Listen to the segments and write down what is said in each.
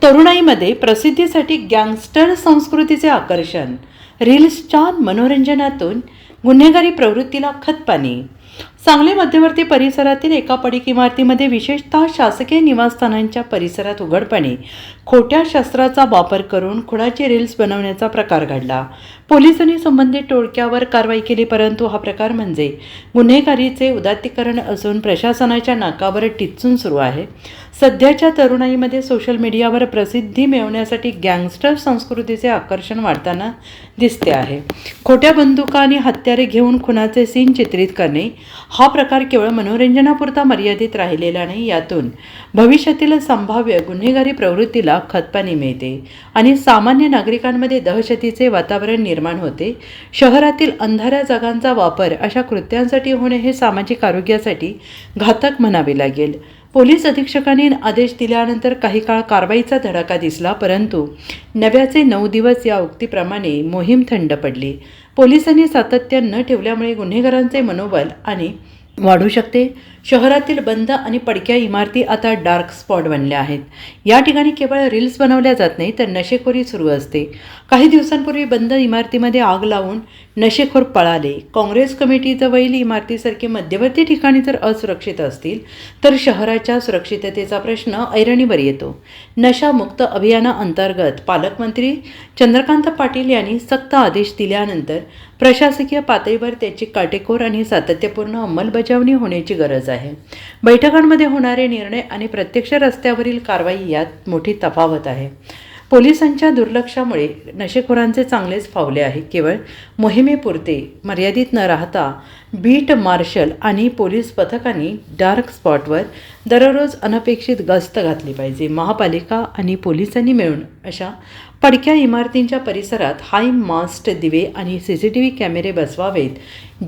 तरुणाईमध्ये प्रसिद्धीसाठी गँगस्टर संस्कृतीचे आकर्षण, रील्सच्या मनोरंजनातून गुन्हेगारी प्रवृत्तीला खतपाणी. सांगली मध्यवर्ती परिसरातील एका पडीक इमारतीमध्ये विशेषतः शासकीय निवासस्थानांच्या परिसरात उघडपणे खोट्या शस्त्राचा वापर करून खुनाचे रील्स बनवण्याचा प्रकार घडला. पोलिसांनी संबंधित टोळक्यावर कारवाई केली, परंतु हा प्रकार म्हणजे गुन्हेगारीचे उदात्तीकरण असून प्रशासनाच्या नाकावर टिच्चून सुरू आहे. सध्याच्या तरुणाईमध्ये सोशल मीडियावर प्रसिद्धी मिळवण्यासाठी गँगस्टर संस्कृतीचे आकर्षण वाढताना दिसते आहे. खोट्या बंदुका आणि हत्यारे घेऊन खुनाचे सीन चित्रित करणे हा प्रकार केवळ मनोरंजनापुरता मर्यादित राहिलेला नाही. यातून भविष्यातील संभाव्य गुन्हेगारी प्रवृत्तीला खतपाणी मिळते आणि सामान्य नागरिकांमध्ये दहशतीचे वातावरण निर्माण होते. शहरातील अंधाऱ्या जागांचा वापर अशा कृत्यांसाठी होणे हे सामाजिक आरोग्यासाठी घातक म्हणावे लागेल. पोलीस अधीक्षकांनी आदेश दिल्यानंतर काही काळ कारवाईचा धडाका दिसला, परंतु नव्याचे 9 दिवस या उक्तीप्रमाणे मोहीम थंड पडली. पोलिसांनी सातत्य न ठेवल्यामुळे गुन्हेगारांचे मनोबल आणि वाढू शकते. शहरातील बंद आणि पडक्या इमारती आता डार्क स्पॉट बनल्या आहेत. या ठिकाणी केवळ रील्स बनवल्या जात नाही तर नशेखोरी सुरू असते. काही दिवसांपूर्वी बंद इमारतीमध्ये आग लावून नशेखोर पळाले. काँग्रेस कमिटीजवळील इमारतीसारखे मध्यवर्ती ठिकाणी जर असुरक्षित असतील तर शहराच्या सुरक्षिततेचा प्रश्न ऐरणीवर येतो. नशामुक्त अभियानाअंतर्गत पालकमंत्री चंद्रकांत पाटील यांनी सक्त आदेश दिल्यानंतर प्रशासकीय पातळीवर त्याची काटेकोर आणि सातत्यपूर्ण अंमलबजावणी होण्याची गरज आहे. बैठकांमध्ये होणारे निर्णय आणि प्रत्यक्ष रस्त्यावरील कारवाई यात मोठी तफावत आहे. पोलिसांच्या दुर्लक्षामुळे नशेखोरांचे चांगलेच फावले आहे. केवळ मोहिमेपुरते मर्यादित न राहता बीट मार्शल आणि पोलीस पथकांनी डार्क स्पॉटवर दररोज अनपेक्षित गस्त घातली पाहिजे. महापालिका आणि पोलिसांनी मिळून अशा पडक्या इमारतींच्या परिसरात हाय मास्ट दिवे आणि CCTV कॅमेरे बसवावेत.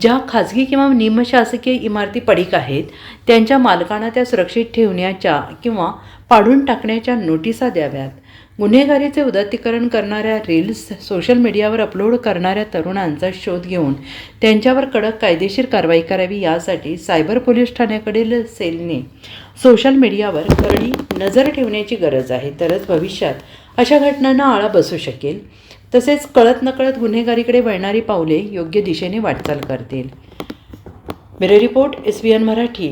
ज्या खाजगी किंवा निमशासकीय इमारती पडीक आहेत त्यांच्या मालकांना त्या सुरक्षित ठेवण्याच्या किंवा पाडून टाकण्याच्या नोटिसा द्याव्यात. गुन्हेगारीचे उदात्तीकरण करणाऱ्या रील्स सोशल मीडियावर अपलोड करणाऱ्या तरुणांचा शोध घेऊन त्यांच्यावर कडक कायदेशीर कारवाई करावी. यासाठी सायबर पोलीस ठाण्याकडील सेलने सोशल मीडियावर करडी नजर ठेवण्याची गरज आहे. तरच भविष्यात अशा घटनांना आळा बसू शकेल. तसेच कळत नकळत गुन्हेगारीकडे वळणारी पावले योग्य दिशेने वाटचाल करतील. Bureau report SVN Marathi.